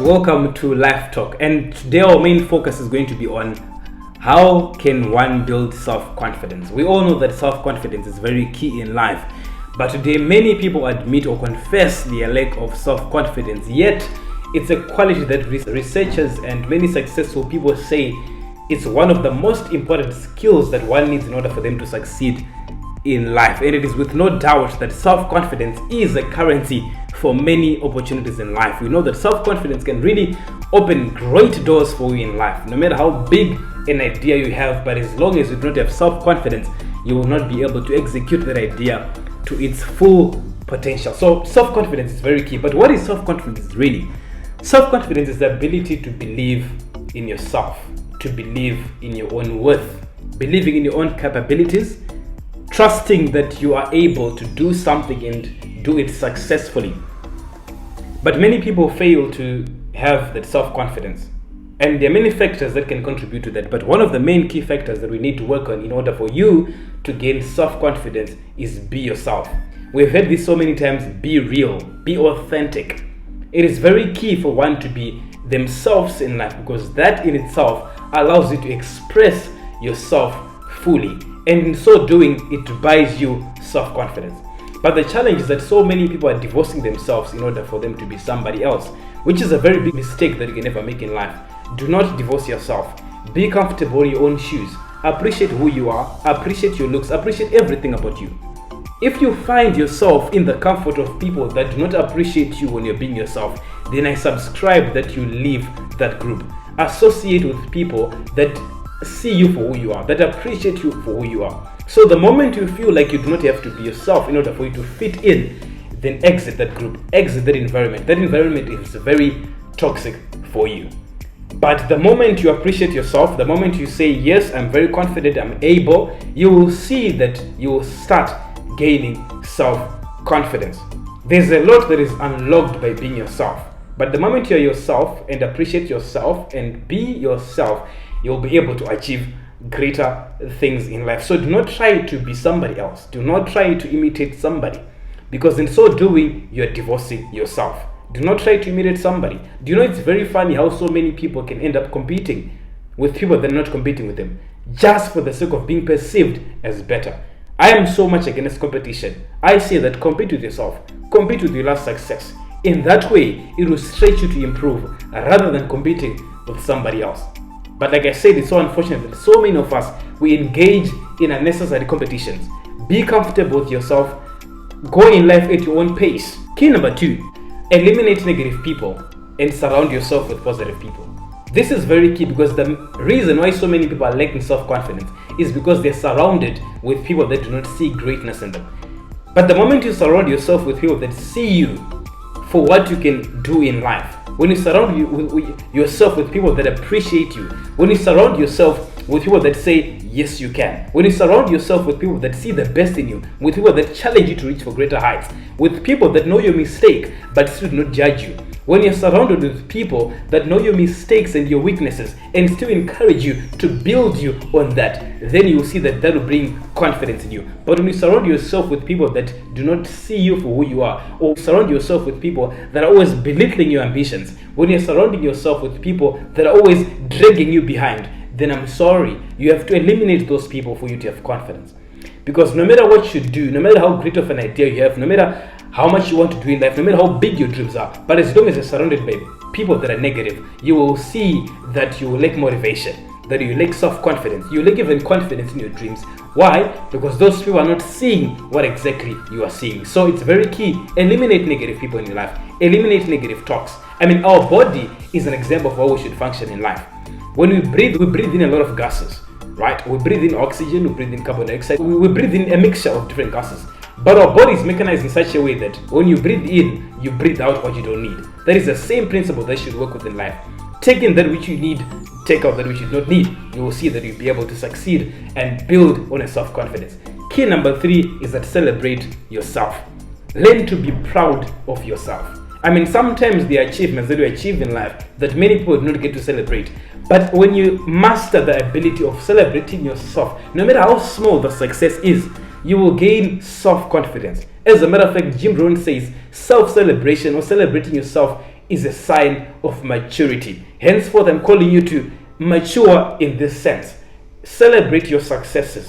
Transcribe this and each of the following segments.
welcome to Life Talk, and today our main focus is going to be on how can one build self-confidence. We all know that self-confidence is very key in life, but today many people admit or confess their lack of self-confidence, yet it's a quality that researchers and many successful people say it's one of the most important skills that one needs in order for them to succeed in life. And it is with no doubt that self-confidence is a currency for many opportunities in life. We know that self-confidence can really open great doors for you in life, no matter how big an idea you have. But as long as you do not have self-confidence, you will not be able to execute that idea to its full potential. So self-confidence is very key. But what is self-confidence really? Self-confidence is the ability to believe in yourself, to believe in your own worth, believing in your own capabilities, trusting that you are able to do something and do it successfully. But many people fail to have that self-confidence, and there are many factors that can contribute to that. But one of the main key factors that we need to work on in order for you to gain self-confidence is be yourself. We've heard this so many times: be real, be authentic. It is very key for one to be themselves in life, because that in itself allows you to express yourself fully. And in so doing, it buys you self-confidence. But the challenge is that so many people are divorcing themselves in order for them to be somebody else, which is a very big mistake that you can never make in life. Do not divorce yourself. Be comfortable in your own shoes. Appreciate who you are. Appreciate your looks. Appreciate everything about you. If you find yourself in the comfort of people that do not appreciate you when you're being yourself, then I subscribe that you leave that group. Associate with people that see you for who you are, that appreciate you for who you are. So the moment you feel like you do not have to be yourself in order for you to fit in, then exit that group, exit that environment. That environment is very toxic for you. But the moment you appreciate yourself, the moment you say, yes, I'm very confident, I'm able, you will see that you will start gaining self-confidence. There's a lot that is unlocked by being yourself. But the moment you're yourself and appreciate yourself and be yourself, you'll be able to achieve greater things in life. So do not try to be somebody else. Do not try to imitate somebody, because in so doing, you're divorcing yourself. Do not try to imitate somebody. Do you know it's very funny how so many people can end up competing with people that are not competing with them, just for the sake of being perceived as better. I am so much against competition. I say that compete with yourself, compete with your last success. In that way, it will stretch you to improve rather than competing with somebody else. But like I said, it's so unfortunate that so many of us, we engage in unnecessary competitions. Be comfortable with yourself. Go in life at your own pace. Key number 2, eliminate negative people and surround yourself with positive people. This is very key, because the reason why so many people are lacking self-confidence is because they're surrounded with people that do not see greatness in them. But the moment you surround yourself with people that see you for what you can do in life, when you surround yourself with people that appreciate you, when you surround yourself with people that say, yes, you can, when you surround yourself with people that see the best in you, with people that challenge you to reach for greater heights, with people that know your mistake but still do not judge you, when you're surrounded with people that know your mistakes and your weaknesses and still encourage you to build you on that, then you will see that that will bring confidence in you. But when you surround yourself with people that do not see you for who you are, or surround yourself with people that are always belittling your ambitions, when you're surrounding yourself with people that are always dragging you behind, then I'm sorry, you have to eliminate those people for you to have confidence. Because no matter what you do, no matter how great of an idea you have, no matter how much you want to do in life, no matter how big your dreams are, but as long as you're surrounded by people that are negative, you will see that you will lack motivation, that you lack self-confidence, you lack even confidence in your dreams. Why? Because those people are not seeing what exactly you are seeing. So it's very key. Eliminate negative people in your life. Eliminate negative talks. I mean, our body is an example of how we should function in life. When we breathe in a lot of gases, right? We breathe in oxygen, we breathe in carbon dioxide, we breathe in a mixture of different gases. But our body is mechanized in such a way that when you breathe in, you breathe out what you don't need. That is the same principle that should work within life. Take in that which you need, take out that which you don't need. You will see that you'll be able to succeed and build on a self-confidence. Key number 3 is that celebrate yourself. Learn to be proud of yourself. I mean, sometimes the achievements that you achieve in life that many people do not get to celebrate. But when you master the ability of celebrating yourself, no matter how small the success is, you will gain self-confidence. As a matter of fact, Jim Rohn says self-celebration or celebrating yourself is a sign of maturity. Henceforth, I'm calling you to mature in this sense. Celebrate your successes,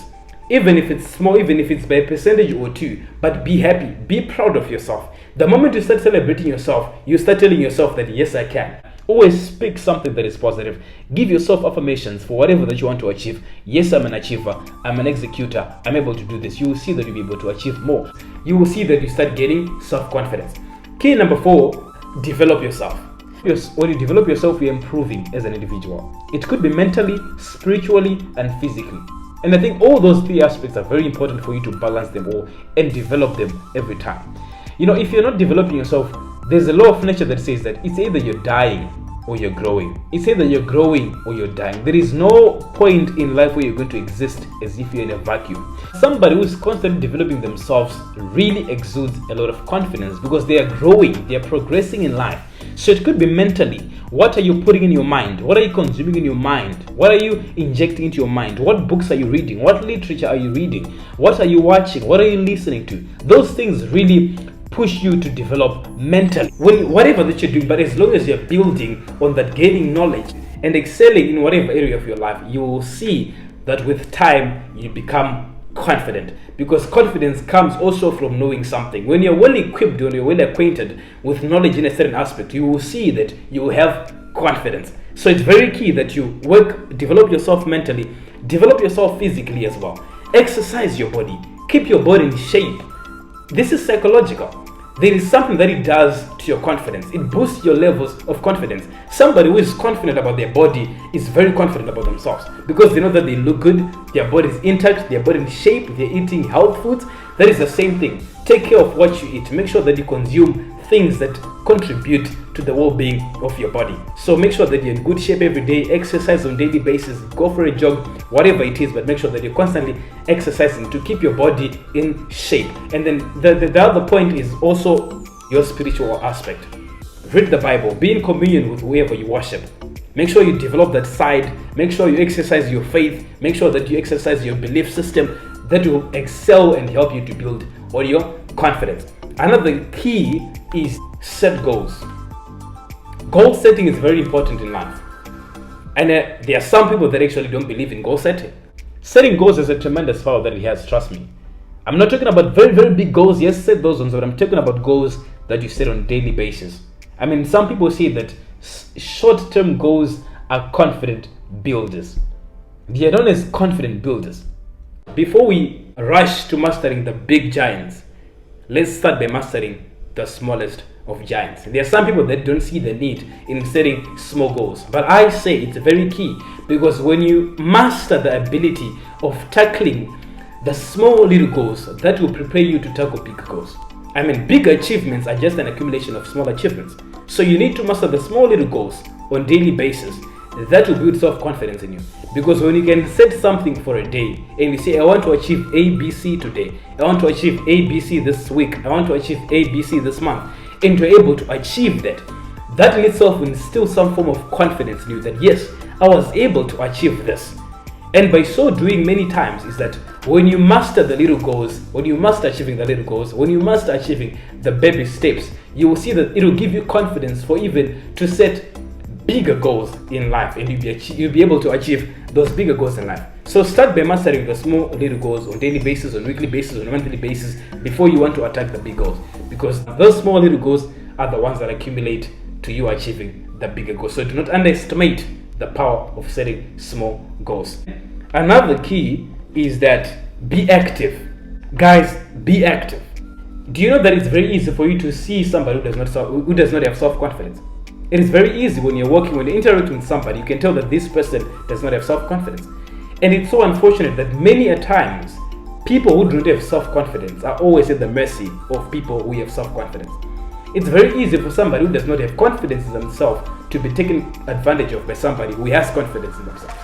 even if it's small, even if it's by a percentage or two, but be happy, be proud of yourself. The moment you start celebrating yourself, you start telling yourself that yes, I can. Always speak something that is positive. Give yourself affirmations for whatever that you want to achieve. Yes, I'm an achiever, I'm an executor, I'm able to do this. You will see that you'll be able to achieve more. You will see that you start getting self-confidence. Key number 4, develop yourself. When you develop yourself, you're improving as an individual. It could be mentally, spiritually, and physically. And I think all those 3 aspects are very important for you to balance them all and develop them every time. If you're not developing yourself, there's a law of nature that says that it's either you're dying or you're growing. It's either you're growing or you're dying. There is no point in life where you're going to exist as if you're in a vacuum. Somebody who is constantly developing themselves really exudes a lot of confidence because they are growing, they are progressing in life. So it could be mentally. What are you putting in your mind? What are you consuming in your mind? What are you injecting into your mind? What books are you reading? What literature are you reading? What are you watching? What are you listening to? Those things really push you to develop mentally. Whatever that you're doing, but as long as you're building on that, gaining knowledge and excelling in whatever area of your life, you will see that with time you become confident, because confidence comes also from knowing something. When you're well equipped, when you're well acquainted with knowledge in a certain aspect, you will see that you will have confidence. So it's very key that you develop yourself mentally, develop yourself physically as well. Exercise your body, keep your body in shape. This is psychological. There is something that it does to your confidence. It boosts your levels of confidence. Somebody who is confident about their body is very confident about themselves because they know that they look good, their body is intact, their body in shape, they're eating health foods. That is the same thing. Take care of what you eat. Make sure that you consume things that contribute to the well-being of your body. So make sure that you're in good shape every day, exercise on a daily basis, go for a jog, whatever it is, but make sure that you're constantly exercising to keep your body in shape. And then the other point is also your spiritual aspect. Read the Bible, be in communion with whoever you worship. Make sure you develop that side, make sure you exercise your faith, make sure that you exercise your belief system. That will excel and help you to build on your confidence. Another key is set goals. Goal setting is very important in life. And there are some people that actually don't believe in goal setting. Setting goals is a tremendous power that it has, trust me. I'm not talking about very, very big goals. Yes, set those ones, but I'm talking about goals that you set on a daily basis. I mean, some people say that short-term goals are confident builders. They are known as confident builders. Before we rush to mastering the big giants, let's start by mastering the smallest of giants. There are some people that don't see the need in setting small goals, but I say it's very key, because when you master the ability of tackling the small little goals, that will prepare you to tackle big goals. I mean, big achievements are just an accumulation of small achievements. So you need to master the small little goals on a daily basis. That will build self-confidence in you. Because when you can set something for a day and you say, I want to achieve ABC today, I want to achieve ABC this week, I want to achieve ABC this month, and you're able to achieve that, that in itself will instill some form of confidence in you that yes, I was able to achieve this. And by so doing many times is that when you master the little goals, when you master achieving the little goals, when you master achieving the baby steps, you will see that it will give you confidence for even to set bigger goals in life, and you'll be able to achieve those bigger goals in life. So start by mastering the small little goals on daily basis, on weekly basis, on monthly basis before you want to attack the big goals, because those small little goals are the ones that accumulate to you achieving the bigger goals. So do not underestimate the power of setting small goals. Another key is that be active. Guys, be active. Do you know that it's very easy for you to see somebody who does not have self-confidence? It is very easy when you're interacting with somebody, you can tell that this person does not have self-confidence. And it's so unfortunate that many a times, people who do not have self-confidence are always at the mercy of people who have self-confidence. It's very easy for somebody who does not have confidence in themselves to be taken advantage of by somebody who has confidence in themselves.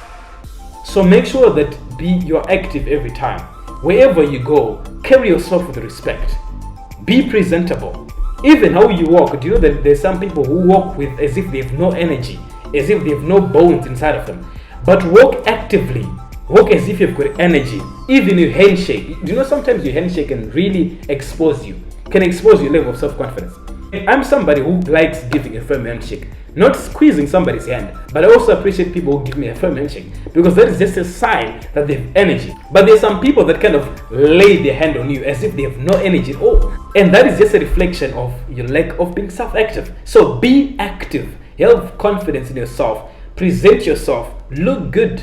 So make sure that you're active every time. Wherever you go, carry yourself with respect. Be presentable. Even how you walk, do you know that there's some people who walk with as if they have no energy, as if they have no bones inside of them. But walk actively. Walk as if you've got energy. Even your handshake. Do you know sometimes your handshake can really expose you, can expose your level of self-confidence. I'm somebody who likes giving a firm handshake, not squeezing somebody's hand, but I also appreciate people who give me a firm handshake because that is just a sign that they have energy. But there's some people that kind of lay their hand on you as if they have no energy at all, and that is just a reflection of your lack of being self-active. So be active, have confidence in yourself, present yourself, look good.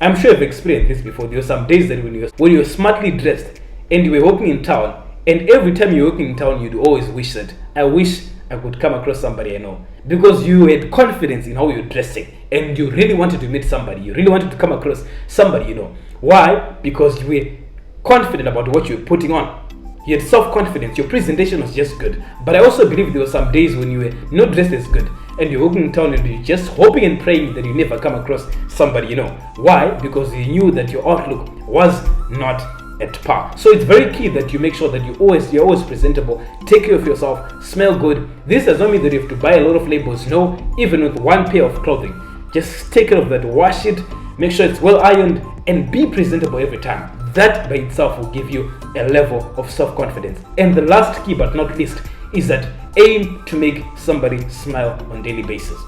I'm sure you've experienced this before. There were some days that when you're smartly dressed and you were walking in town, and every time you're walking in town, you'd always wish that, I wish I could come across somebody I know. Because you had confidence in how you're dressing and you really wanted to meet somebody. You really wanted to come across somebody you know. Why? Because you were confident about what you're putting on. You had self-confidence. Your presentation was just good. But I also believe there were some days when you were not dressed as good and you're walking in town and you're just hoping and praying that you never come across somebody you know. Why? Because you knew that your outlook was not at par. So it's very key that you make sure that you're always presentable, take care of yourself, smell good. This does not mean that you have to buy a lot of labels. No, even with one pair of clothing, just take care of that, wash it, make sure it's well ironed, and be presentable every time. That by itself will give you a level of self-confidence. And the last key but not least is that aim to make somebody smile on a daily basis.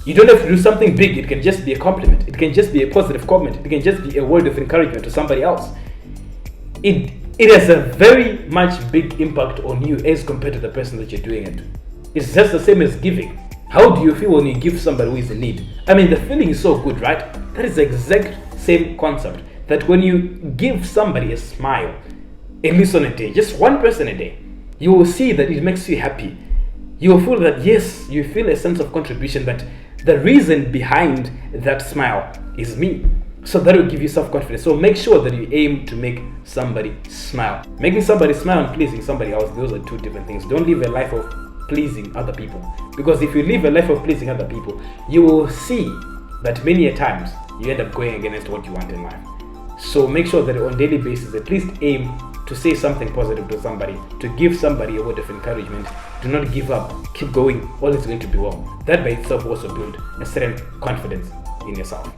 You don't have to do something big. It can just be a compliment. It can just be a positive comment. It can just be a word of encouragement to somebody else. It has a very much big impact on you as compared to the person that you're doing it to. It's just the same as giving. How do you feel when you give somebody who is in need? I mean, the feeling is so good, right? That is the exact same concept. That when you give somebody a smile, at least on a day, just one person a day, you will see that it makes you happy. You will feel that, yes, you feel a sense of contribution, that the reason behind that smile is me. So that will give you self-confidence. So make sure that you aim to make somebody smile. Making somebody smile and pleasing somebody else, those are two different things. Don't live a life of pleasing other people. Because if you live a life of pleasing other people, you will see that many a times you end up going against what you want in life. So make sure that on a daily basis, at least aim to say something positive to somebody, to give somebody a word of encouragement. Do not give up, keep going, all is going to be well. That by itself will also build a certain confidence in yourself.